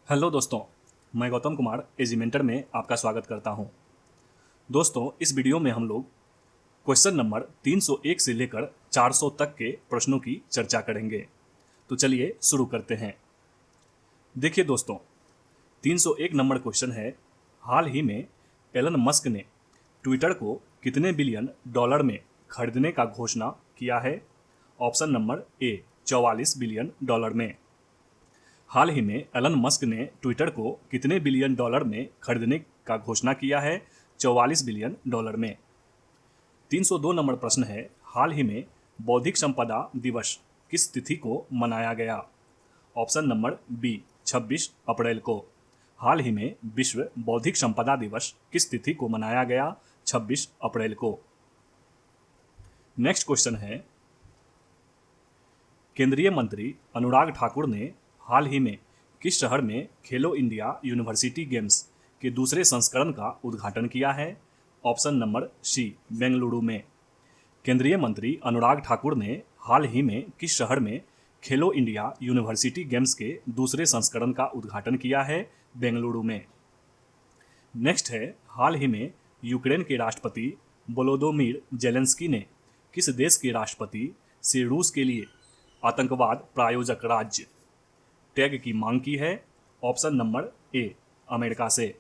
Hello दोस्तों, मैं गौतम कुमार एजिमेंटर में आपका स्वागत करता हूं। दोस्तों, इस वीडियो में हम लोग क्वेश्चन नंबर 301 से लेकर 400 तक के प्रश्नों की चर्चा करेंगे। तो चलिए शुरू करते हैं। देखिए दोस्तों, 301 नंबर क्वेश्चन है, हाल ही में एलन मस्क ने ट्विटर को कितने बिलियन डॉलर में खरीदने का घोषणा किया है? ऑप्शन नंबर ए 44 बिलियन डॉलर में। हाल ही में एलन मस्क ने ट्विटर को कितने बिलियन डॉलर में खरीदने का घोषणा किया है? 44 बिलियन डॉलर में। 302 नंबर प्रश्न है, हाल ही में बौद्धिक संपदा दिवस किस तिथि को मनाया गया? ऑप्शन नंबर बी 26 अप्रैल को। हाल ही में विश्व बौद्धिक संपदा दिवस किस तिथि को मनाया गया? 26 अप्रैल को। नेक्स्ट क्वेश्चन है, केंद्रीय मंत्री अनुराग ठाकुर ने हाल ही में किस शहर में खेलो इंडिया यूनिवर्सिटी गेम्स के दूसरे संस्करण का उद्घाटन किया है? ऑप्शन नंबर सी बेंगलुरु में। केंद्रीय मंत्री अनुराग ठाकुर ने हाल ही में किस शहर में खेलो इंडिया यूनिवर्सिटी गेम्स के दूसरे संस्करण का उद्घाटन किया है? बेंगलुरु में। नेक्स्ट है, हाल ही में यूक्रेन के राष्ट्रपति वोलोदोमिर जेलेंस्की ने किस देश के राष्ट्रपति से रूस के लिए आतंकवाद प्रायोजक राज्य टैग की मांग की है? ऑप्शन नंबर ए अमेरिका से।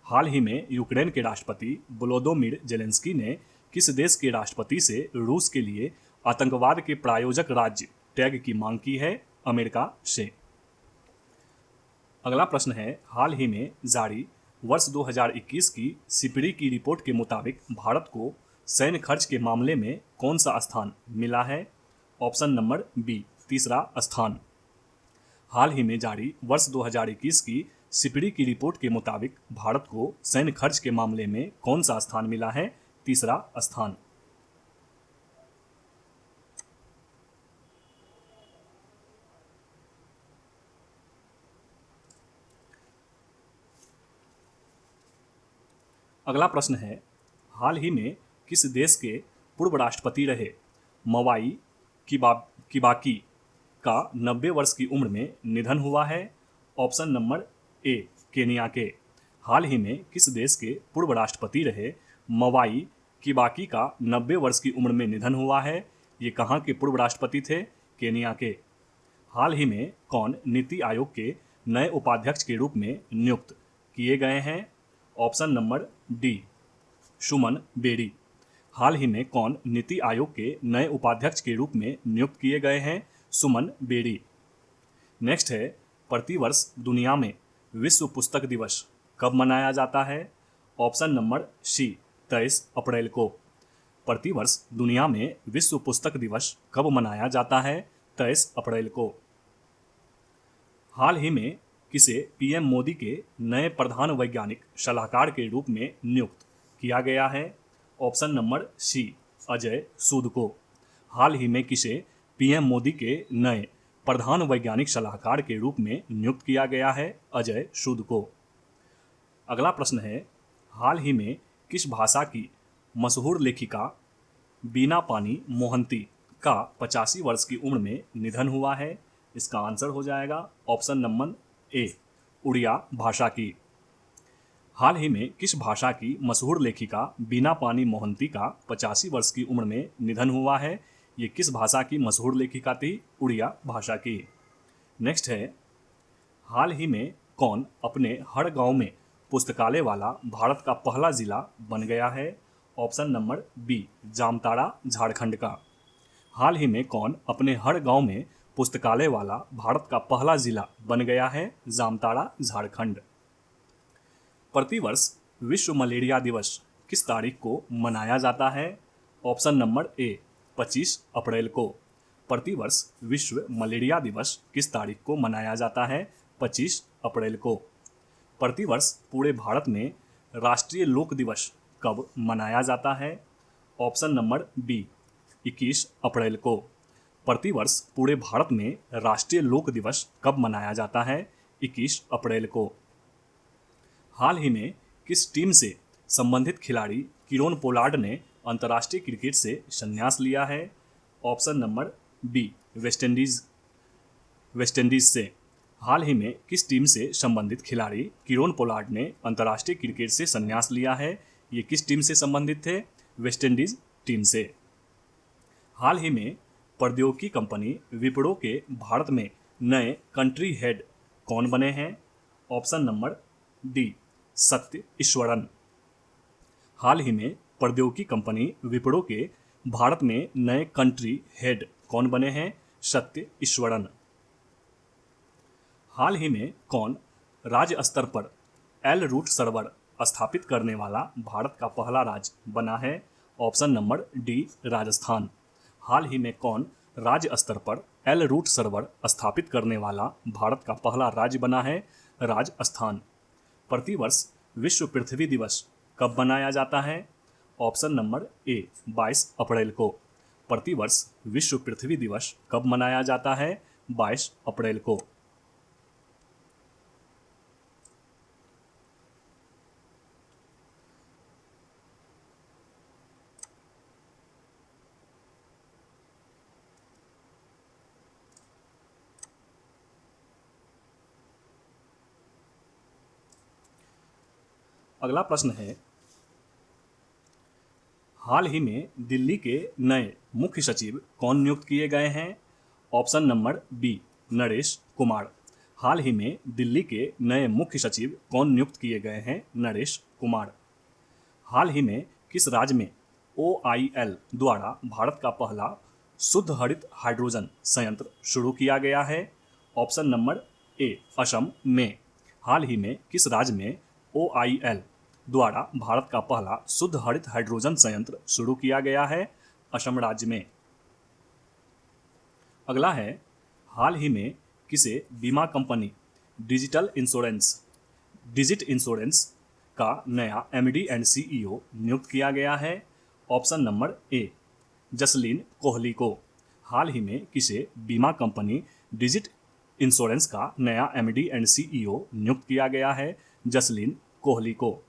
हाल ही में यूक्रेन के राष्ट्रपति वोलोदोमिर जेलेंस्की ने किस देश के राष्ट्रपति से रूस के लिए आतंकवाद के प्रायोजक राज्य टैग की मांग की है? अमेरिका से। अगला प्रश्न है, हाल ही में जारी वर्ष 2021 की सिपरी की रिपोर्ट के मुताबिक भारत को सैन्य खर्च के मामले में कौन सा स्थान मिला है? ऑप्शन नंबर बी तीसरा स्थान। हाल ही में जारी वर्ष 2021 की सिपरी की रिपोर्ट के मुताबिक भारत को सैन्य खर्च के मामले में कौन सा स्थान मिला है? तीसरा स्थान। अगला प्रश्न है, हाल ही में किस देश के पूर्व राष्ट्रपति रहे मवाई किबाकी का 90 वर्ष की उम्र में निधन हुआ है? ऑप्शन नंबर ए केनिया के। हाल ही में किस देश के पूर्व राष्ट्रपति रहे मवाई किबाकी का 90 वर्ष की उम्र में निधन हुआ है? ये कहाँ के पूर्व राष्ट्रपति थे? केनिया के। हाल ही में कौन नीति आयोग के नए उपाध्यक्ष के रूप में नियुक्त किए गए हैं? ऑप्शन नंबर डी सुमन बेरी। हाल ही में कौन नीति आयोग के नए उपाध्यक्ष के रूप में नियुक्त किए गए हैं? सुमन बेरी। नेक्स्ट है, प्रतिवर्ष दुनिया में विश्व पुस्तक दिवस कब मनाया जाता है? ऑप्शन नंबर सी 23 अप्रैल को। प्रतिवर्ष दुनिया में विश्व पुस्तक दिवस कब मनाया जाता है? 23 अप्रैल को। हाल ही में किसे पीएम मोदी के नए प्रधान वैज्ञानिक सलाहकार के रूप में नियुक्त किया गया है? ऑप्शन नंबर सी अजय सूद को। हाल ही में किसे पीएम मोदी के नए प्रधान वैज्ञानिक सलाहकार के रूप में नियुक्त किया गया है? अजय सूद को। अगला प्रश्न है, हाल ही में किस भाषा की मशहूर लेखिका बीना पानी मोहंती का 85 वर्ष की उम्र में निधन हुआ है? इसका आंसर हो जाएगा ऑप्शन नंबर ए उड़िया भाषा की। हाल ही में किस भाषा की मशहूर लेखिका बीना पानी मोहंती का 85 वर्ष की उम्र में निधन हुआ है? ये किस भाषा की मशहूर लेखिका थी? उड़िया भाषा की। नेक्स्ट है, हाल ही में कौन अपने हर गांव में पुस्तकालय वाला भारत का पहला जिला बन गया है? Option number B Jamtara Jharkhand का। हाल ही में कौन अपने हर गांव में पुस्तकालय वाला भारत का पहला जिला बन गया है? जामताड़ा झारखंड। प्रतिवर्ष विश्व मलेरिया दिवस किस तारीख को मनाया जाता है? ऑप्शन नंबर ए 25 अप्रैल को। प्रतिवर्ष विश्व मलेरिया दिवस किस तारीख को मनाया जाता है? 25 अप्रैल को। प्रतिवर्ष पूरे भारत में राष्ट्रीय लोक दिवस कब मनाया जाता है? ऑप्शन नंबर बी 21 अप्रैल को। प्रतिवर्ष पूरे भारत में राष्ट्रीय लोक दिवस कब मनाया जाता है? 21 अप्रैल को। हाल ही में किस टीम से संबंधित खिलाड़ी किरोन पोलार्ड ने अंतर्राष्ट्रीय क्रिकेट से संन्यास लिया है? ऑप्शन नंबर बी वेस्टइंडीज से। हाल ही में किस टीम से संबंधित खिलाड़ी किरोन पोलार्ड ने अंतर्राष्ट्रीय क्रिकेट से संन्यास लिया है? ये किस टीम से संबंधित थे? वेस्टइंडीज टीम से। हाल ही में प्रौद्योगिकी कंपनी विप्रो के भारत में नए कंट्री हेड कौन बने हैं? ऑप्शन नंबर डी, सत्य ईश्वरन। हाल ही में प्रौद्योगिकी कंपनी विप्रो के भारत में नए कंट्री हेड कौन बने हैं? सत्य ईश्वरन। हाल ही में कौन राज्य स्तर पर एल रूट सर्वर स्थापित करने वाला भारत का पहला राज्य बना है? Option number D, Rajasthan. हाल ही में कौन राज्य स्तर पर एल रूट सर्वर स्थापित करने वाला भारत का पहला राज्य बना है? राजस्थान। प्रतिवर्ष विश्व पृथ्वी दिवस कब मनाया जाता है? ऑप्शन नंबर ए, 22 अप्रैल को। प्रतिवर्ष विश्व पृथ्वी दिवस कब मनाया जाता है? 22 अप्रैल को। अगला प्रश्न है, हाल ही में दिल्ली के नए मुख्य सचिव कौन नियुक्त किए गए हैं? Option number B, Naresh Kumar. हाल ही में दिल्ली के नए मुख्य सचिव कौन नियुक्त किए गए हैं? नरेश कुमार। हाल ही में किस राज्य में OIL द्वारा भारत का पहला शुद्ध हरित हाइड्रोजन संयंत्र शुरू किया गया है? ऑप्शन नंबर ए, असम में। हाल ही में किस राज्य में OIL द्वारा भारत का पहला शुद्ध हरित हाइड्रोजन संयंत्र शुरू किया गया है? असम राज्य में। अगला है, हाल ही में किसे बीमा कंपनी डिजिट इंश्योरेंस का नया MD एंड CEO नियुक्त किया गया है? ऑप्शन नंबर ए, जसलीन कोहली को। हाल ही में किसे बीमा कंपनी डिजिट इंश्योरेंस का नया MD एंड CEO नियुक्त किया गया है? जसलीन कोहली को।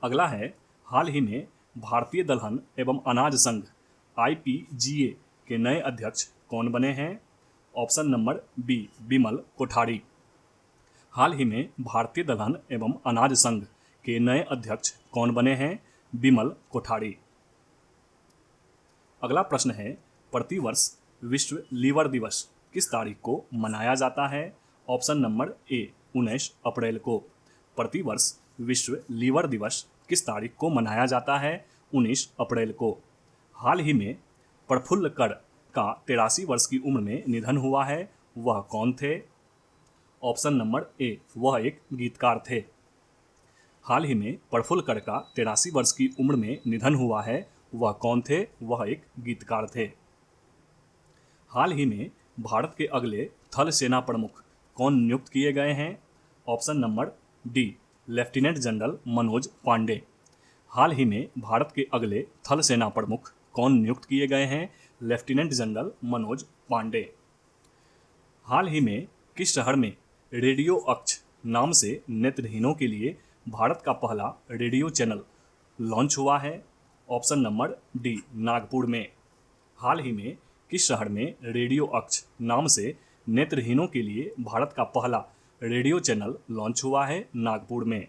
अगला है, हाल ही में भारतीय दलहन एवं अनाज संघ IPGA के नए अध्यक्ष कौन बने हैं? Option number B, Bimal Kothari. हाल ही में भारतीय दलहन एवं अनाज संघ के नए अध्यक्ष कौन बने हैं? बिमल कोठारी। अगला प्रश्न है, प्रतिवर्ष विश्व लीवर दिवस किस तारीख को मनाया जाता है? ऑप्शन नंबर ए, 19 अप्रैल को। प्रतिवर्ष विश्व लीवर दिवस किस तारीख को मनाया जाता है? 19 अप्रैल को। हाल ही में प्रफुल्ल कर का 83 वर्ष की उम्र में निधन हुआ है, वह कौन थे? ऑप्शन नंबर ए, वह एक गीतकार थे। हाल ही में प्रफुल्ल कर का 83 वर्ष की उम्र में निधन हुआ है, वह कौन थे? वह एक गीतकार थे। हाल ही में भारत के अगले थल सेना प्रमुख कौन नियुक्त किए गए हैं? Option number D, lieutenant general Manoj Pande. हाल ही में भारत के अगले थल सेना प्रमुख कौन नियुक्त किए गए हैं? Lieutenant general Manoj Pande. हाल ही में किस शहर में रेडियो अक्ष नाम से नेत्रहीनों के लिए भारत का पहला रेडियो चैनल लॉन्च हुआ है? ऑप्शन नंबर डी, नागपुर में। हाल ही में किस शहर में रेडियो अक्ष नाम से नेत्रहीनों के लिए भारत का पहला रेडियो चैनल लॉन्च हुआ है? नागपुर में।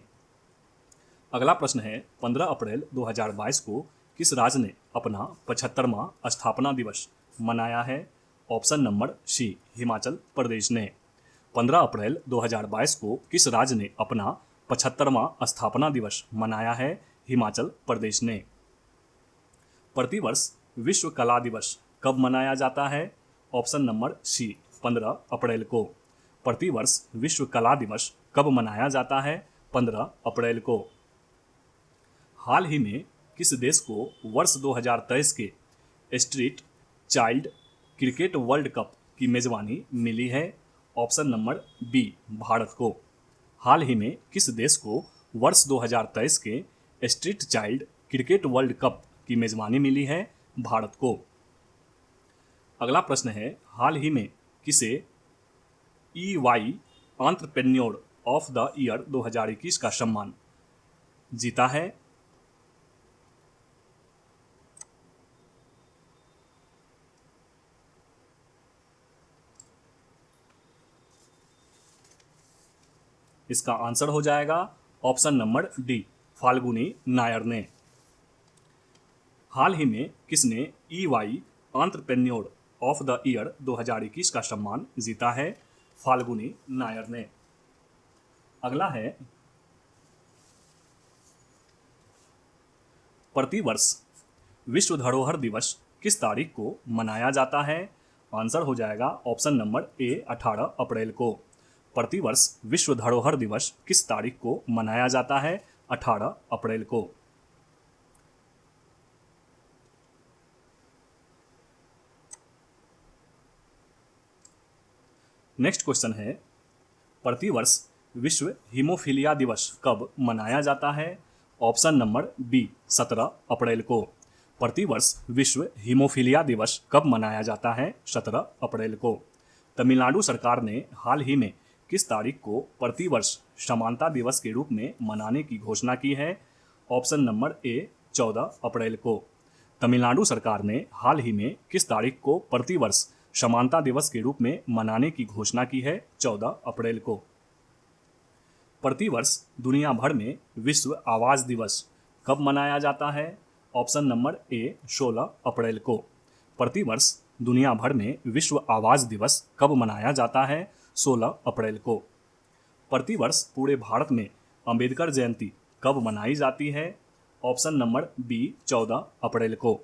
अगला प्रश्न है, 15 अप्रैल 2022 को किस राज्य ने अपना 75वां स्थापना दिवस मनाया है? ऑप्शन नंबर सी, हिमाचल प्रदेश ने। 15 अप्रैल 2022 को किस राज्य ने अपना 75वां स्थापना दिवस मनाया है? हिमाचल प्रदेश ने। प्रतिवर्ष विश्व कला दिवस कब मनाया जाता है? ऑप्शन नंबर सी, 15 अप्रैल को। प्रतिवर्ष विश्व कला दिवस कब मनाया जाता है? 15 अप्रैल को। हाल ही में किस देश को वर्ष 2023 के street child cricket world cup की मेजबानी मिली है? ऑप्शन नंबर बी, भारत को। हाल ही में किस देश को वर्ष 2023 के street child cricket world cup की मेजबानी मिली है? भारत को। अगला प्रश्न है, हाल ही में किसे EY entrepreneur of the year 2021 का सम्मान जीता है? इसका आंसर हो जाएगा option number D, Falguni Nair ने। हाल ही में किसने EY entrepreneur of the year 2021 का सम्मान जीता है? फाल्गुनी नायर ने। अगला है, प्रतिवर्ष विश्व धरोहर दिवस किस तारीख को मनाया जाता है? आंसर हो जाएगा ऑप्शन नंबर ए, 18 अप्रैल को। प्रतिवर्ष विश्व धरोहर दिवस किस तारीख को मनाया जाता है? 18 अप्रैल को। नेक्स्ट क्वेश्चन है, प्रतिवर्ष विश्व हीमोफीलिया दिवस कब मनाया जाता है? ऑप्शन नंबर बी, 17 अप्रैल को। प्रतिवर्ष विश्व हीमोफीलिया दिवस कब मनाया जाता है? 17 अप्रैल को। तमिलनाडु सरकार ने हाल ही में किस तारीख को प्रतिवर्ष समानता दिवस के रूप में मनाने की घोषणा की है? ऑप्शन नंबर ए, 14 अप्रैल को। तमिलनाडु सरकार ने हाल ही में किस तारीख को प्रतिवर्ष समानता दिवस के रूप में मनाने की घोषणा की है? 14 अप्रैल को। प्रतिवर्ष दुनिया भर में विश्व आवास दिवस कब मनाया जाता है? ऑप्शन नंबर ए, 16 अप्रैल को। प्रतिवर्ष दुनिया भर में विश्व आवास दिवस कब मनाया जाता है? 16 अप्रैल को। प्रतिवर्ष पूरे भारत में अंबेडकर जयंती कब मनाई जाती है? ऑप्शन नंबर बी, 14 अप्रैल को।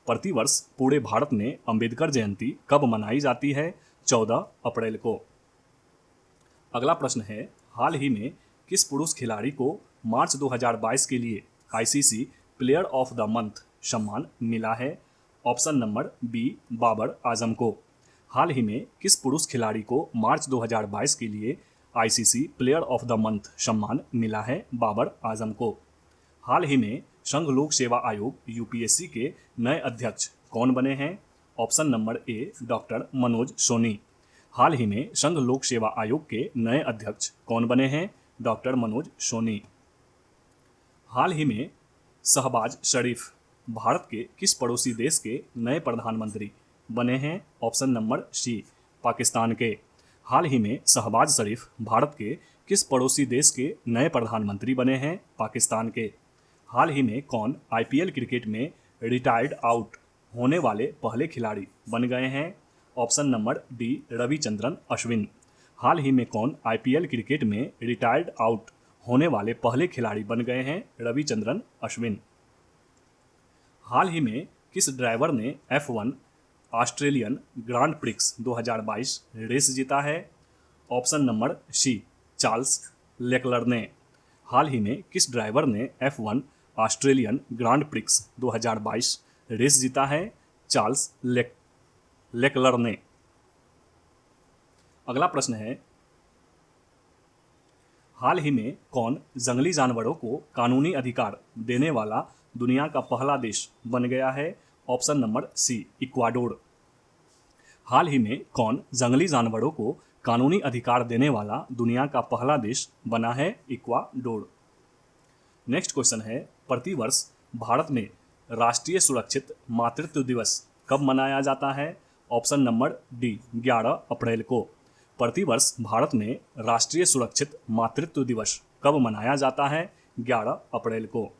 प्रतिवर्ष पूरे भारत में अंबेडकर जयंती कब मनाई जाती है? 14 अप्रैल को। अगला प्रश्न है, हाल ही में किस पुरुष खिलाड़ी को मार्च 2022 के लिए ICC player of the month सम्मान मिला है? Option number B, Babar Azam को। हाल ही में किस पुरुष खिलाड़ी को मार्च 2022 के लिए ICC player of the month सम्मान मिला है? बाबर आजम को। हाल ही में संघ लोक सेवा आयोग UPSC के नए अध्यक्ष कौन बने हैं? Option number A, doctor Manoj Soni. हाल ही में संघ लोक सेवा आयोग के नए अध्यक्ष कौन बने हैं? डॉक्टर मनोज सोनी। हाल ही में शहबाज शरीफ भारत के किस पड़ोसी देश के नए प्रधानमंत्री बने हैं? ऑप्शन नंबर सी, पाकिस्तान के। हाल ही में शहबाज शरीफ भारत के किस पड़ोसी देश के नए प्रधानमंत्री बने हैं? पाकिस्तान के। हाल ही में कौन IPL क्रिकेट में रिटायर्ड आउट होने वाले पहले खिलाड़ी बन गए हैं? Option number D, Ravichandran Ashwin. हाल ही में कौन IPL क्रिकेट में रिटायर्ड आउट होने वाले पहले खिलाड़ी बन गए हैं? रविचंद्रन अश्विन। हाल ही में किस ड्राइवर ने F1 Australian grand prix 2022 race जीता है? Option number C, Charles Leclerc ने। हाल ही में किस ड्राइवर ने F1 Australian grand prix 2022 race जीता है? चार्ल्स लेक्लर ने। अगला प्रश्न है, हाल ही में कौन जंगली जानवरों को कानूनी अधिकार देने वाला दुनिया का पहला देश बन गया है? Option number C, Ecuador. हाल ही में कौन जंगली जानवरों को कानूनी अधिकार देने वाला दुनिया का पहला देश बना है? इक्वाडोर। नेक्स्ट क्वेश्चन है, प्रतिवर्ष भारत में राष्ट्रीय सुरक्षित मातृत्व दिवस कब मनाया जाता है? ऑप्शन नंबर डी, 11 अप्रैल को। प्रतिवर्ष भारत में राष्ट्रीय सुरक्षित मातृत्व दिवस कब मनाया जाता है? 11 अप्रैल को।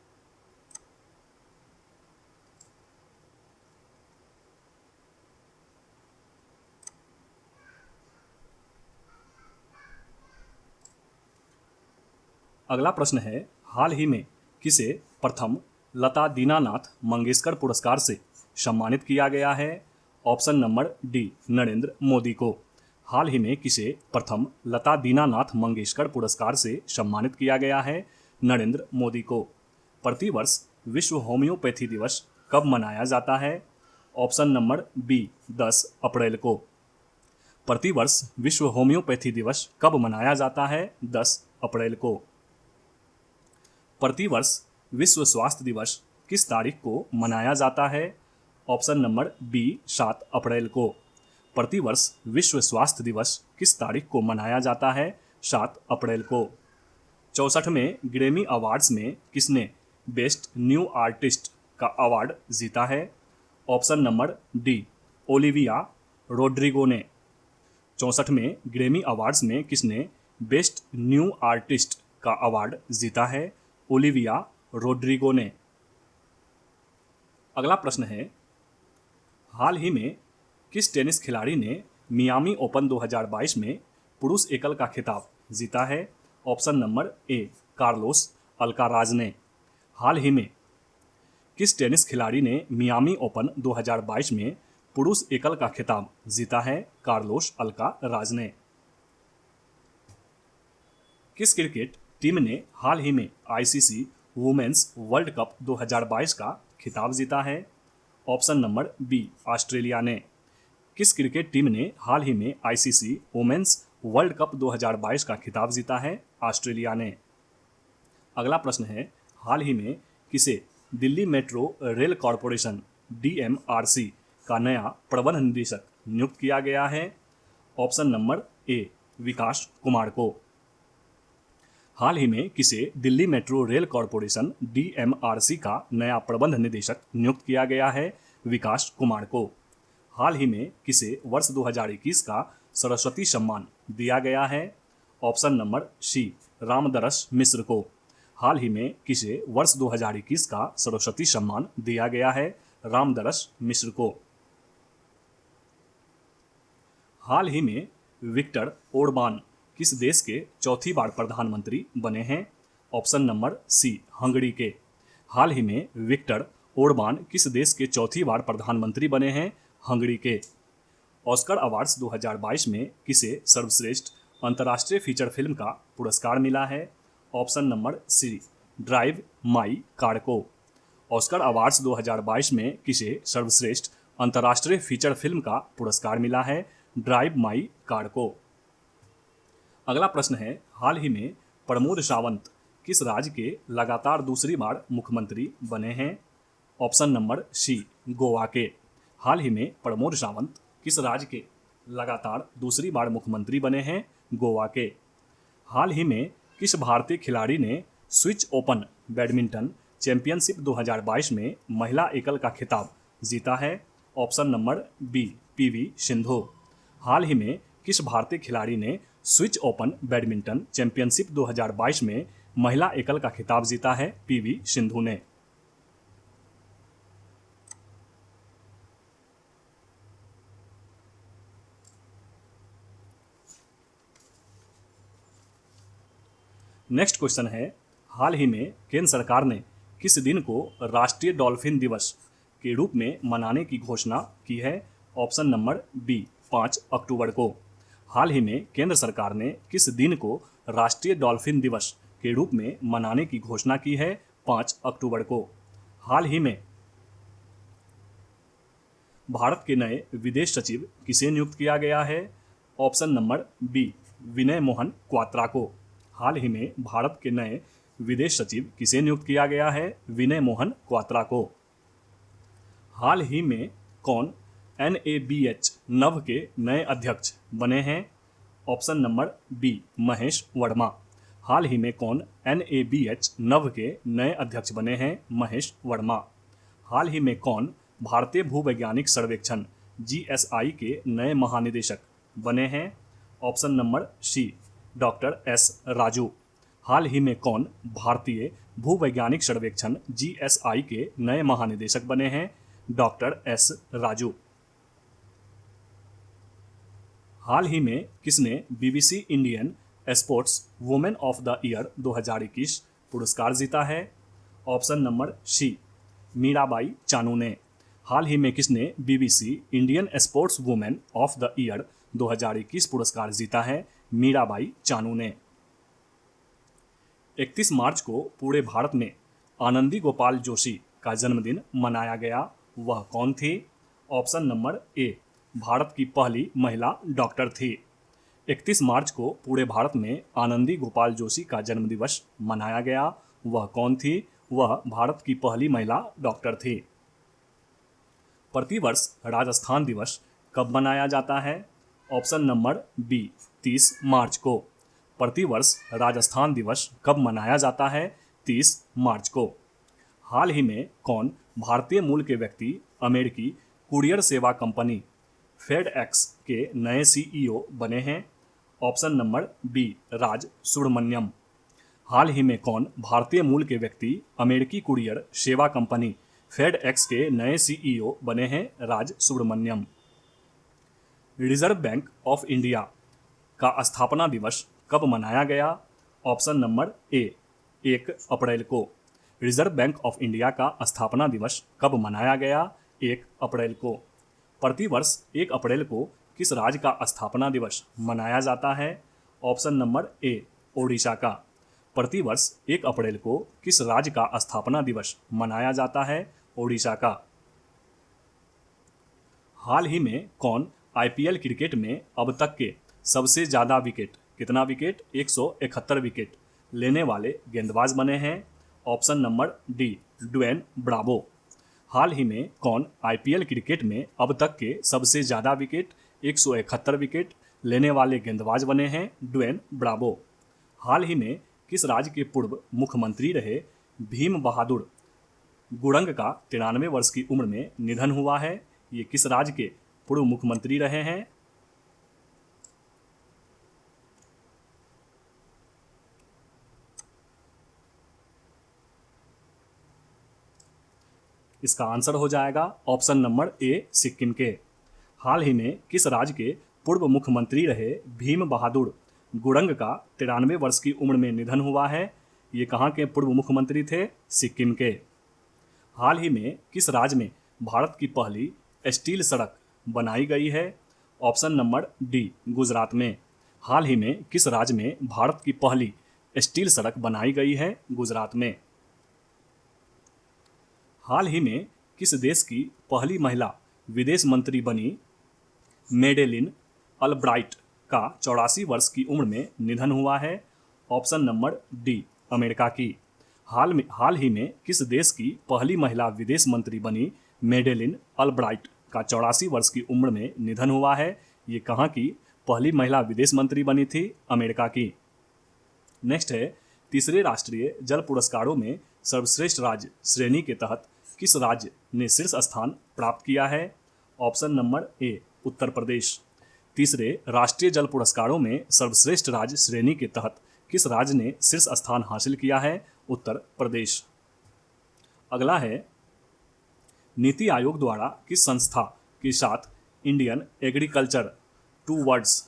अगला प्रश्न है, हाल ही में किसे प्रथम लता दीनानाथ मंगेशकर पुरस्कार से सम्मानित किया गया है? Option number D, Narendra Modi को। हाल ही में किसे प्रथम लता दीनानाथ मंगेशकर पुरस्कार से सम्मानित किया गया है? नरेंद्र मोदी को। प्रतिवर्ष विश्व होम्योपैथी दिवस कब मनाया जाता है? ऑप्शन नंबर बी, 10 अप्रैल को। प्रतिवर्ष विश्व होम्योपैथी दिवस कब मनाया जाता है? 10 अप्रैल को। प्रतिवर्ष विश्व स्वास्थ्य दिवस किस तारीख को मनाया जाता है? ऑप्शन नंबर बी, 7 अप्रैल को। प्रतिवर्ष विश्व स्वास्थ्य दिवस किस तारीख को मनाया जाता है? 7 अप्रैल को। 64वें ग्रैमी अवार्ड्स में किसने बेस्ट न्यू आर्टिस्ट का अवार्ड जीता है? Option number D, Olivia Rodrigo ने। 64वें ग्रैमी अवार्ड्स में किसने बेस्ट न्यू आर्टिस्ट का अवार्ड जीता है? ओलिविया रोड्रिगो ने। अगला प्रश्न है, हाल ही में किस टेनिस खिलाड़ी ने मियामी ओपन 2022 में पुरुष एकल का खिताब जीता है? ऑप्शन नंबर ए कार्लोस अल्काराज ने। हाल ही में किस टेनिस खिलाड़ी ने मियामी ओपन 2022 में पुरुष एकल का खिताब जीता है? कार्लोस अल्काराज ने। किस क्रिकेट टीम ने हाल ही में आईसीसी वुमेन्स वर्ल्ड कप 2022 का खिताब जीता है? ऑप्शन नंबर बी ऑस्ट्रेलिया ने। किस क्रिकेट टीम ने हाल ही में आईसीसी वुमेन्स वर्ल्ड कप 2022 का खिताब जीता है? ऑस्ट्रेलिया ने। अगला प्रश्न है, हाल ही में किसे Delhi metro rail corporation DMRC का नया प्रबंध निदेशक नियुक्त किया गया है? ऑप्शन नंबर ए विकास कुमार को। हाल ही में किसे Delhi metro rail corporation DMRC का नया प्रबंध निदेशक नियुक्त किया गया है? विकास कुमार को। हाल ही में किसे वर्ष 2021 का सरस्वती सम्मान दिया गया है? ऑप्शन नंबर सी रामदरस मिश्र को। हाल ही में किसे वर्ष 2021 का सरस्वती सम्मान दिया गया है? रामदरस मिश्र को। हाल ही में विक्टर ओरबान किस देश के चौथी बार प्रधानमंत्री बने हैं? ऑप्शन नंबर सी हंगरी के। हाल ही में विक्टर ओरबान किस देश के चौथी बार प्रधानमंत्री बने हैं? हंगरी के। ऑस्कर अवार्ड्स 2022 में किसे सर्वश्रेष्ठ अंतर्राष्ट्रीय फीचर फिल्म का पुरस्कार मिला है? Option number C drive my car को। ऑस्कर अवार्ड्स 2022 में किसे सर्वश्रेष्ठ अंतर्राष्ट्रीय फीचर फिल्म का पुरस्कार मिला है? ड्राइव माई कार को। अगला प्रश्न है, हाल ही में प्रमोद सावंत किस राज्य के लगातार दूसरी बार मुख्यमंत्री बने हैं? ऑप्शन नंबर सी गोवा के। हाल ही में प्रमोद सावंत किस राज्य के लगातार दूसरी बार मुख्यमंत्री बने हैं? गोवा के। हाल ही में किस भारतीय खिलाड़ी ने स्विच ओपन बैडमिंटन चैंपियनशिप 2022 में महिला एकल का खिताब जीता है? Option number B PV Sindhu. हाल ही में किस भारतीय खिलाड़ी ने स्विच ओपन बैडमिंटन चैंपियनशिप 2022 में महिला एकल का खिताब जीता है? पीवी सिंधु ने। नेक्स्ट क्वेश्चन है, हाल ही में केंद्र सरकार ने किस दिन को राष्ट्रीय डॉल्फिन दिवस के रूप में मनाने की घोषणा की है? ऑप्शन नंबर बी 5 अक्टूबर को। हाल ही में केंद्र सरकार ने किस दिन को राष्ट्रीय डॉल्फिन दिवस के रूप में मनाने की घोषणा की है? 5 अक्टूबर को। हाल ही में भारत के नए विदेश सचिव किसे नियुक्त किया गया है? ऑप्शन नंबर बी विनय मोहन क्वात्रा को। हाल ही में भारत के नए विदेश सचिव किसे नियुक्त किया गया है? विनय मोहन क्वात्रा को। हाल ही में कौन NABH नव के नए अध्यक्ष बने हैं? Option number B Mahesh Verma. हाल ही में कौन NABH नव के नए अध्यक्ष बने हैं? महेश वर्मा। हाल ही में कौन भारतीय भूवैज्ञानिक सर्वेक्षण GSI के नए महानिदेशक बने हैं? Option number C doctor S Raju. हाल ही में कौन भारतीय भूवैज्ञानिक सर्वेक्षण GSI के नए महानिदेशक बने हैं? Doctor S Raju. हाल ही में किसने BBC Indian sports women of the year 2021 पुरस्कार जीता है? Option number C Mirabai Chanu ने। हाल ही में किसने BBC Indian sports women of the year 2021 पुरस्कार जीता है? मीराबाई चानू ने। 31 मार्च को पूरे भारत में आनंदी गोपाल जोशी का जन्मदिन मनाया गया, वह कौन थी? ऑप्शन नंबर ए भारत की पहली महिला डॉक्टर थी। 31 मार्च को पूरे भारत में आनंदी गोपाल जोशी का जन्मदिवस मनाया गया, वह कौन थी? वह भारत की पहली महिला डॉक्टर थी। प्रतिवर्ष राजस्थान दिवस कब मनाया जाता है? ऑप्शन नंबर बी 30 मार्च को। प्रतिवर्ष राजस्थान दिवस कब मनाया जाता है? 30 मार्च को। हाल ही में कौन भारतीय मूल के व्यक्ति अमेरिकी कुरियर सेवा कंपनी FedEx के नए CEO बने हैं? ऑप्शन नंबर बी राज सुब्रमण्यम। हाल ही में कौन भारतीय मूल के व्यक्ति अमेरिकी कुरियर सेवा कंपनी फेड एक्स के नए सीईओ बने हैं? Raj Subramaniam. Reserve bank of India का स्थापना दिवस कब मनाया गया? ऑप्शन नंबर ए 1 अप्रैल को। रिजर्व बैंक ऑफ इंडिया का स्थापना दिवस कब मनाया गया? 1 अप्रैल को। प्रतिवर्ष 1 अप्रैल को किस राज्य का स्थापना दिवस मनाया जाता है? ऑप्शन नंबर ए ओडिशा का। प्रतिवर्ष 1 अप्रैल को किस राज्य का स्थापना दिवस मनाया जाता है? ओडिशा का। हाल ही में कौन आईपीएल क्रिकेट में अब तक के सबसे ज़्यादा विकेट, कितना विकेट, 171 विकेट लेने वाले गेंदबाज बने हैं? Option number D Dwayne Bravo. हाल ही में कौन आईपीएल क्रिकेट में अब तक के सबसे ज़्यादा विकेट, 171 विकेट लेने वाले गेंदबाज बने हैं? Dwayne Bravo. हाल ही में किस राज्य के पूर्व मुख्यमंत्री रहे भीम बहादुर गुरंग का 93 वर्ष की उम्र में निधन हुआ है? ये किस राज्य के पूर्व मुख्यमंत्री रहे हैं? इसका आंसर हो जाएगा ऑप्शन नंबर ए सिक्किम के। हाल ही में किस राज्य के पूर्व मुख्यमंत्री रहे भीम बहादुर गुरंग का 93 वर्ष की उम्र में निधन हुआ है? ये कहाँ के पूर्व मुख्यमंत्री थे? सिक्किम के। हाल ही में किस राज्य में भारत की पहली स्टील सड़क बनाई गई है? ऑप्शन नंबर डी गुजरात में। हाल ही में किस राज्य में भारत की पहली स्टील सड़क बनाई गई है? गुजरात में। हाल ही में किस देश की पहली महिला विदेश मंत्री बनी मेडेलिन अल्ब्राइट का 84 वर्ष की उम्र में निधन हुआ है? ऑप्शन नंबर डी अमेरिका की। हाल ही में किस देश की पहली महिला विदेश मंत्री बनी मेडेलिन अल्ब्राइट का 84 वर्ष की उम्र में निधन हुआ है? ये कहाँ की पहली महिला विदेश मंत्री बनी थी? अमेरिका की। नेक्स्ट है, तीसरे राष्ट्रीय जल पुरस्कारों में सर्वश्रेष्ठ राज्य श्रेणी के तहत किस राज्य ने शीर्ष स्थान प्राप्त किया है? ऑप्शन नंबर ए उत्तर प्रदेश। तीसरे राष्ट्रीय जल पुरस्कारों में सर्वश्रेष्ठ राज्य श्रेणी के तहत किस राज्य ने शीर्ष स्थान हासिल किया है? उत्तर प्रदेश। अगला है, नीति आयोग द्वारा किस संस्था के साथ इंडियन एग्रीकल्चर टूवर्ड्स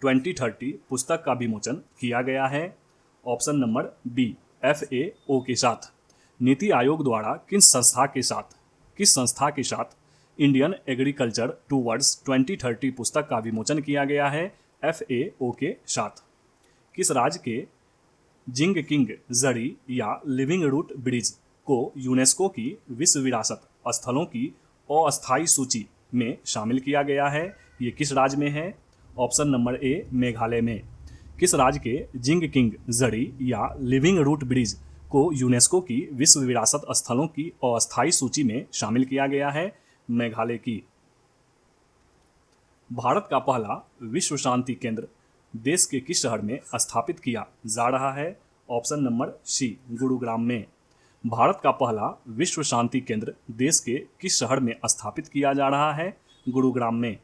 2030 पुस्तक का विमोचन किया गया है? ऑप्शन नंबर बी FAO के साथ। नीति आयोग द्वारा किस संस्था के साथ इंडियन एग्रीकल्चर टूवर्ड्स 2030 पुस्तक का विमोचन किया गया है? FAO के साथ। किस राज्य के जिंग किंग जड़ी या लिविंग रूट ब्रिज को यूनेस्को की विश्व विरासत स्थलों की अस्थायी सूची में शामिल किया गया है? ये किस राज्य में है? ऑप्शन नंबर ए मेघालय में। किस राज्य के जिंग किंग जड़ी या लिविंग रूट ब्रिज को यूनेस्को की विश्व विरासत स्थलों की अस्थायी सूची में शामिल किया गया है? मेघालय की। भारत का पहला विश्व शांति केंद्र देश के किस शहर में स्थापित किया जा रहा है? ऑप्शन नंबर सी गुरुग्राम में। भारत का पहला विश्व शांति केंद्र देश के किस शहर में स्थापित किया जा रहा है? गुरुग्राम में।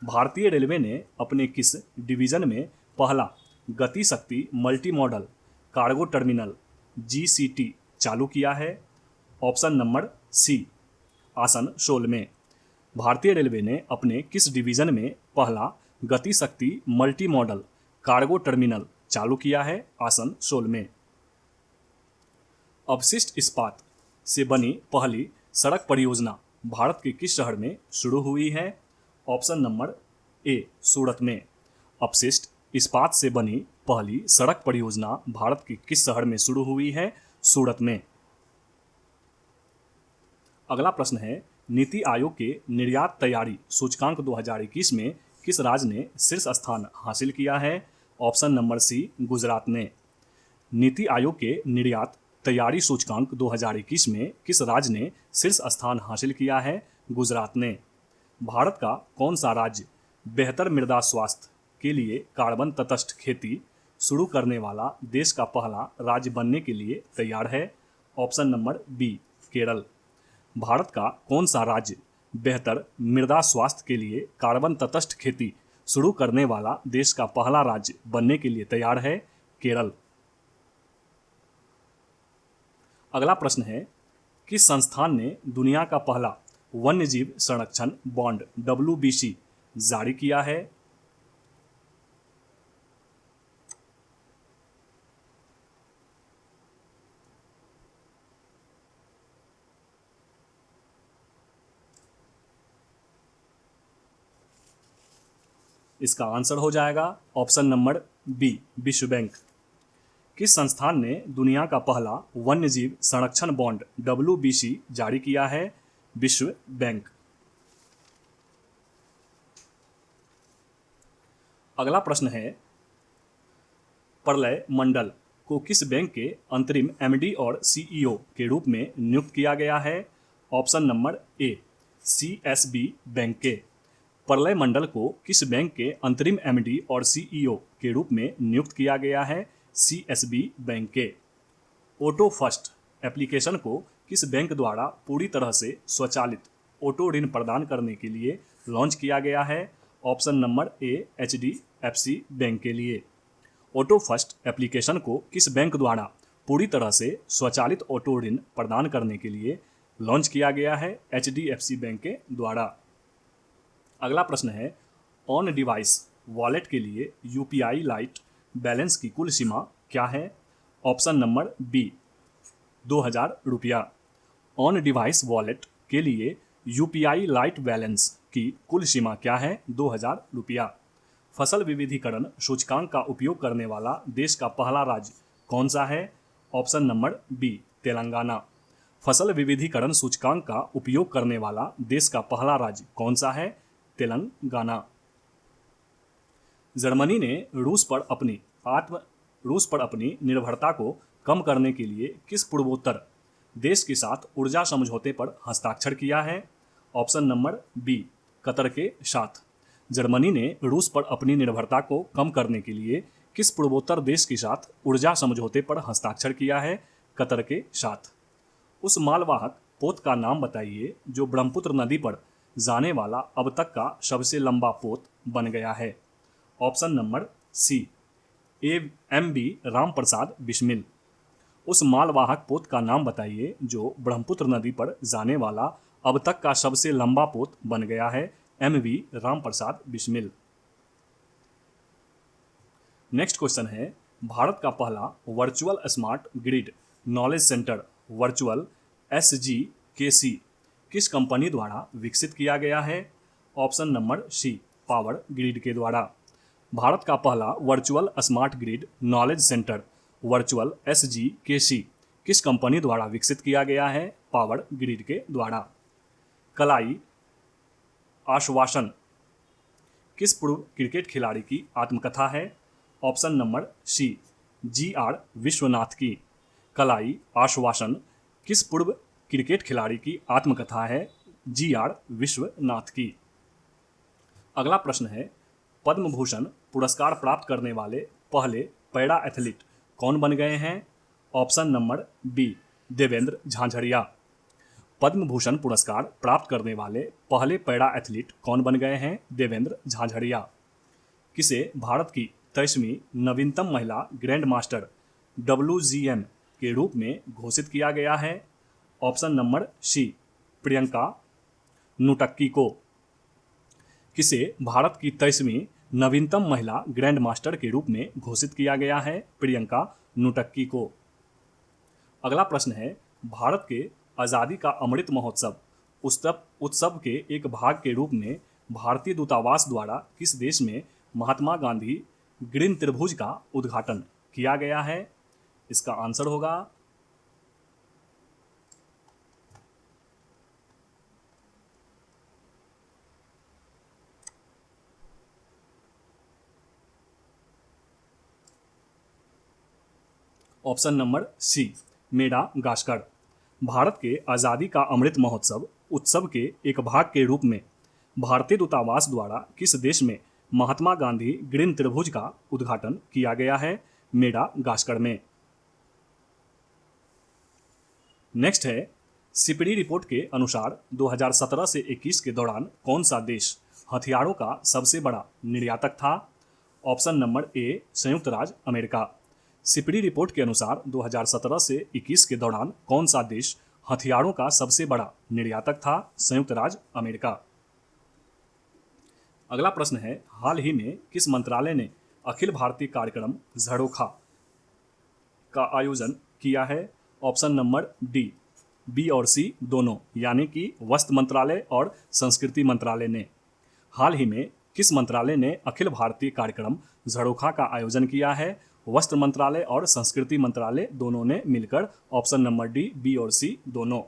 भारतीय रेलवे ने अपने किस डिवीजन में पहला गति शक्ति multi modal cargo terminal GCT चालू किया है? ऑप्शन नंबर सी आसनसोल में। भारतीय रेलवे ने अपने किस डिवीजन में पहला गति शक्ति मल्टी मॉडल कार्गो टर्मिनल चालू किया है? आसनसोल में। अपशिष्ट इस्पात से बनी पहली सड़क परियोजना भारत के किस शहर में शुरू हुई है? ऑप्शन नंबर ए सूरत में। अपशिष्ट इस्पात से बनी पहली सड़क परियोजना भारत के किस शहर में शुरू हुई है? सूरत में। अगला प्रश्न है, नीति आयोग के निर्यात तैयारी सूचकांक 2021 में किस राज्य ने शीर्ष स्थान हासिल किया है? ऑप्शन नंबर सी गुजरात ने। नीति आयोग के निर्यात तैयारी सूचकांक 2021 में किस राज्य ने शीर्ष स्थान हासिल किया है? गुजरात ने। भारत का कौन सा राज्य बेहतर मृदा स्वास्थ्य के लिए कार्बन तटस्थ खेती शुरू करने वाला देश का पहला राज्य बनने के लिए तैयार है? Option number B Kerala. Bharat का कौन सा राज्य बेहतर मृदा स्वास्थ्य के लिए कार्बन तटस्थ खेती शुरू करने वाला देश का पहला राज्य बनने के लिए तैयार है? केरल। अगला प्रश्न है, किस संस्थान ने दुनिया का पहला वन्यजीव संरक्षण बॉन्ड WBC जारी किया है? इसका आंसर हो जाएगा ऑप्शन नंबर बी, विश्व बैंक। किस संस्थान ने दुनिया का पहला वन्यजीव संरक्षण बॉन्ड WBC जारी किया है? विश्व बैंक। अगला प्रश्न है, प्रलय मंडल को किस बैंक के अंतरिम MD और CEO के रूप में नियुक्त किया गया है? ऑप्शन नंबर ए, CSB बैंक के। प्रलय मंडल को किस बैंक के अंतरिम MD और CEO के रूप में नियुक्त किया गया है? CSB बैंक के। ऑटो फर्स्ट एप्लीकेशन को किस बैंक द्वारा पूरी तरह से स्वचालित ऑटो ऋण प्रदान करने के लिए लॉन्च किया गया है? ऑप्शन नंबर ए, HDFC बैंक के लिए। ऑटो फर्स्ट एप्लीकेशन को किस बैंक द्वारा पूरी तरह से स्वचालित ऑटो ऋण प्रदान करने के लिए लॉन्च किया गया है? HDFC बैंक के द्वारा। अगला प्रश्न है, ऑन डिवाइस वॉलेट के लिए UPI लाइट बैलेंस की कुल सीमा क्या है? ऑप्शन नंबर बी, 2000 रुपया। ऑन डिवाइस वॉलेट के लिए UPI लाइट बैलेंस की कुल सीमा क्या है? 2000 रुपया। फसल विविधीकरण सूचकांक का उपयोग करने वाला देश का पहला राज्य कौन सा है? Option number B, Telangana. फसल विविधीकरण सूचकांक का उपयोग करने वाला देश का पहला राज्य कौन सा है? तेलंगाना। जर्मनी ने रूस पर अपनी निर्भरता को कम करने के लिए किस पूर्वोत्तर देश के साथ ऊर्जा समझौते पर हस्ताक्षर किया है? ऑप्शन नंबर बी, कतर के साथ। जर्मनी ने रूस पर अपनी निर्भरता को कम करने के लिए किस पूर्वोत्तर देश के साथ ऊर्जा समझौते पर हस्ताक्षर किया है? कतर के साथ। उस मालवाहक पोत का नाम बताइए जो ब्रह्मपुत्र नदी पर जाने वाला अब तक का सबसे लंबा पोत बन गया है। Option number C, MV Ramprasad Bismil. उस मालवाहक पोत का नाम बताइए जो ब्रह्मपुत्र नदी पर जाने वाला अब तक का सबसे लंबा पोत बन गया है। MV Ramprasad Bismil. Next question है, भारत का पहला virtual smart grid knowledge centre virtual SGKC किस कंपनी द्वारा विकसित किया गया है? Option number C, power grid के द्वारा। भारत का पहला virtual smart grid knowledge centre virtual SGKC किस कंपनी द्वारा विकसित किया गया है? पावर ग्रिड के द्वारा। कलाई आश्वासन किस पूर्व क्रिकेट खिलाड़ी की आत्मकथा है? Option number C, GR Vishwanath की। कलाई आश्वासन किस पूर्व क्रिकेट खिलाड़ी की आत्मकथा है? GR विश्वनाथ की। अगला प्रश्न है, पद्म भूषण पुरस्कार प्राप्त करने वाले पहले पैरा एथलीट कौन बन गए हैं? Option number B, Devendra Jhajharia. Padma Bhushan पुरस्कार प्राप्त करने वाले पहले पैरा एथलीट कौन बन गए हैं? देवेंद्र झांझरिया। किसे भारत की 23वीं नवीनतम महिला ग्रैंड मास्टर WGM के रूप में घोषित किया गया है? ऑप्शन नंबर सी, प्रियंका नुटक्की को। किसे भारत की 23वीं नवीनतम महिला ग्रैंड मास्टर के रूप में घोषित किया गया है? प्रियंका नुटक्की को। अगला प्रश्न है, भारत के आज़ादी का अमृत महोत्सव उत्सव के एक भाग के रूप में भारतीय दूतावास द्वारा किस देश में महात्मा गांधी ग्रीन त्रिभुज का उद्घाटन किया गया है? इसका आंसर होगा option number C, Madagascar. Bharat के आज़ादी का अमृत महोत्सव उत्सव के एक भाग के रूप में भारतीय दूतावास द्वारा किस देश में महात्मा गांधी ग्रीन त्रिभुज का उद्घाटन किया गया है? मेडागास्कर में। नेक्स्ट है, सिपरी रिपोर्ट के अनुसार 2017 से 21 के दौरान कौन सा देश हथियारों का सबसे बड़ा निर्यातक था? ऑप्शन नंबर ए संयुक्त राज्य अमेरिका। सिपरी रिपोर्ट के अनुसार 2017 से 21 के दौरान कौन सा देश हथियारों का सबसे बड़ा निर्यातक था? संयुक्त राज्य अमेरिका। अगला प्रश्न है, हाल ही में किस मंत्रालय ने अखिल भारतीय कार्यक्रम झरोखा का आयोजन किया है? ऑप्शन नंबर डी बी और सी दोनों, यानी कि वस्त्र मंत्रालय और संस्कृति मंत्रालय ने। हाल ही में किस मंत्रालय ने अखिल भारतीय कार्यक्रम झरोखा का आयोजन किया है? वस्त्र मंत्रालय और संस्कृति मंत्रालय दोनों ने मिलकर। ऑप्शन नंबर डी बी और सी दोनों।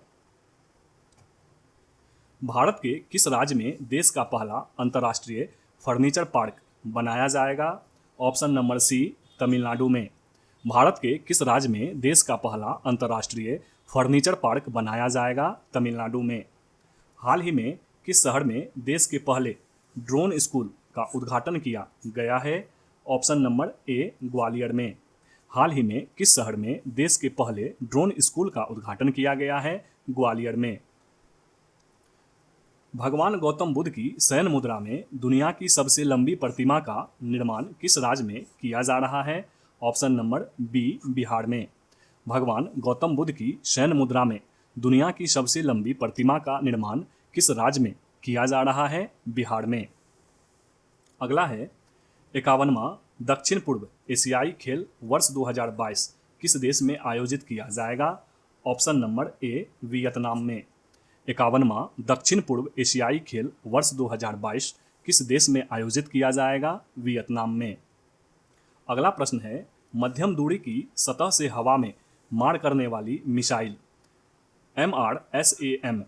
भारत के किस राज्य में देश का पहला अंतर्राष्ट्रीय फर्नीचर पार्क बनाया जाएगा? ऑप्शन नंबर सी तमिलनाडु में। भारत के किस राज्य में देश का पहला अंतर्राष्ट्रीय फर्नीचर पार्क बनाया जाएगा? तमिलनाडु में। हाल ही में किस शहर में देश के पहले ड्रोन स्कूल का उद्घाटन किया गया है? ऑप्शन नंबर ए ग्वालियर में। हाल ही में किस शहर में देश के पहले ड्रोन स्कूल का उद्घाटन किया गया है? ग्वालियर में। भगवान गौतम बुद्ध की शयन मुद्रा में दुनिया की सबसे लंबी प्रतिमा का निर्माण किस राज्य में किया जा रहा है? ऑप्शन नंबर बी बिहार में। भगवान गौतम बुद्ध की शयन मुद्रा में दुनिया की सबसे लंबी प्रतिमा का निर्माण किस राज्य में किया जा रहा है? बिहार में। अगला है, 51वां दक्षिण पूर्व एशियाई खेल वर्ष 2022 किस देश में आयोजित किया जाएगा? ऑप्शन नंबर ए वियतनाम में। 51वां दक्षिण पूर्व एशियाई खेल वर्ष 2022 किस देश में आयोजित किया जाएगा? वियतनाम में। अगला प्रश्न है, मध्यम दूरी की सतह से हवा में मार करने वाली मिसाइल MRSAM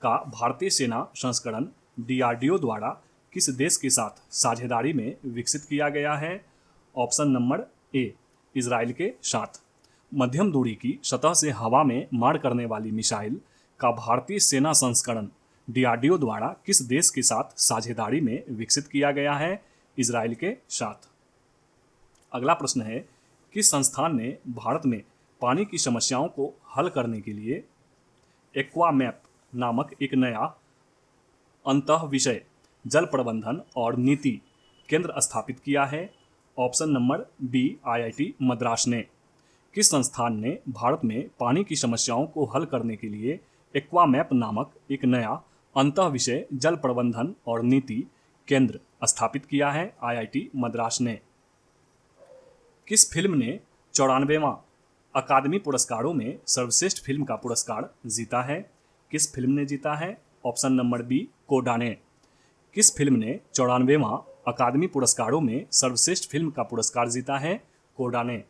का भारतीय सेना संस्करण DRDO द्वारा किस देश के साथ साझेदारी में विकसित किया गया है? ऑप्शन नंबर ए इजराइल के साथ। मध्यम दूरी की सतह से हवा में मार करने वाली मिसाइल का भारतीय सेना संस्करण DRDO द्वारा किस देश के साथ साझेदारी में विकसित किया गया है? इजराइल के साथ। अगला प्रश्न है, किस संस्थान ने भारत में पानी की समस्याओं को हल करने के लिए एक्वामैप नामक एक नया अंतः विषय जल प्रबंधन और नीति केंद्र स्थापित किया है? Option number B IIT Madras ने। किस संस्थान ने भारत में पानी की समस्याओं को हल करने के लिए एक्वामैप नामक एक नया अंतः विषय जल प्रबंधन और नीति केंद्र स्थापित किया है? IIT मद्रास ने। किस फिल्म ने 94वां अकादमी पुरस्कारों में सर्वश्रेष्ठ फिल्म का पुरस्कार जीता है? किस फिल्म ने जीता है? ऑप्शन नंबर बी कोडा ने। किस फिल्म ने 94वां अकादमी पुरस्कारों में सर्वश्रेष्ठ फिल्म का पुरस्कार जीता है? कोडा ने।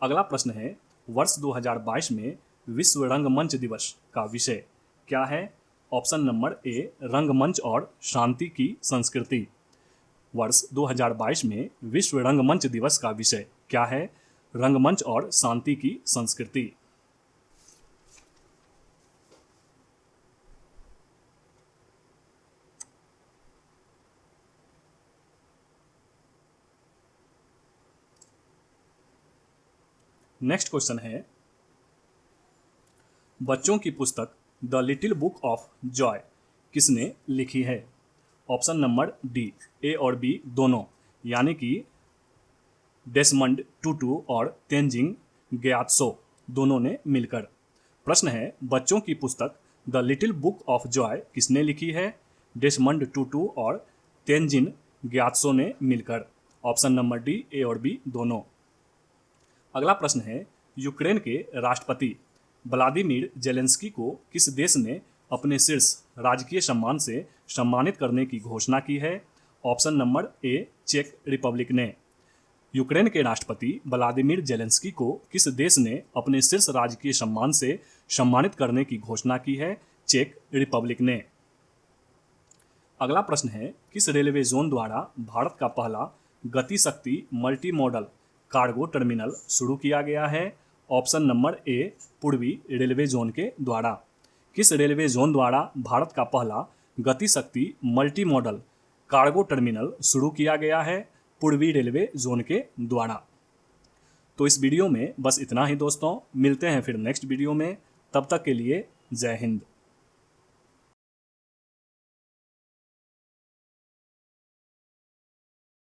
अगला प्रश्न है, वर्ष 2022 में विश्व रंगमंच दिवस का विषय क्या है? ऑप्शन नंबर ए रंगमंच और शांति की संस्कृति। वर्ष 2022 में विश्व रंगमंच दिवस का विषय क्या है? रंगमंच और शांति की संस्कृति। नेक्स्ट क्वेश्चन है, बच्चों की पुस्तक the little book of Joy किसने लिखी है? ऑप्शन नंबर डी ए और बी दोनों, यानी कि डेसमंड टूटू और तेंजिंग ग्यात्सो दोनों ने मिलकर। प्रश्न है, बच्चों की पुस्तक the little book of Joy किसने लिखी है? डेसमंड टूटू और तेंजिन ग्यात्सो ने मिलकर। ऑप्शन नंबर डी ए और बी दोनों। अगला प्रश्न है, यूक्रेन के राष्ट्रपति व्लादिमीर जेलेंस्की को किस देश ने अपने शीर्ष राजकीय सम्मान से सम्मानित करने की घोषणा की है? ऑप्शन नंबर ए चेक रिपब्लिक ने। यूक्रेन के राष्ट्रपति व्लादिमीर जेलेंस्की को किस देश ने अपने शीर्ष राजकीय सम्मान से सम्मानित करने की घोषणा की है? चेक रिपब्लिक ने। अगला प्रश्न है, किस रेलवे जोन द्वारा भारत का पहला गति शक्ति मल्टी मॉडल कार्गो टर्मिनल शुरू किया गया है? ऑप्शन नंबर ए पूर्वी रेलवे जोन के द्वारा। किस रेलवे जोन द्वारा भारत का पहला गति शक्ति मल्टी मॉडल कार्गो टर्मिनल शुरू किया गया है? पूर्वी रेलवे जोन के द्वारा। तो इस वीडियो में बस इतना ही दोस्तों, मिलते हैं फिर नेक्स्ट वीडियो में। तब तक के लिए जय हिंद।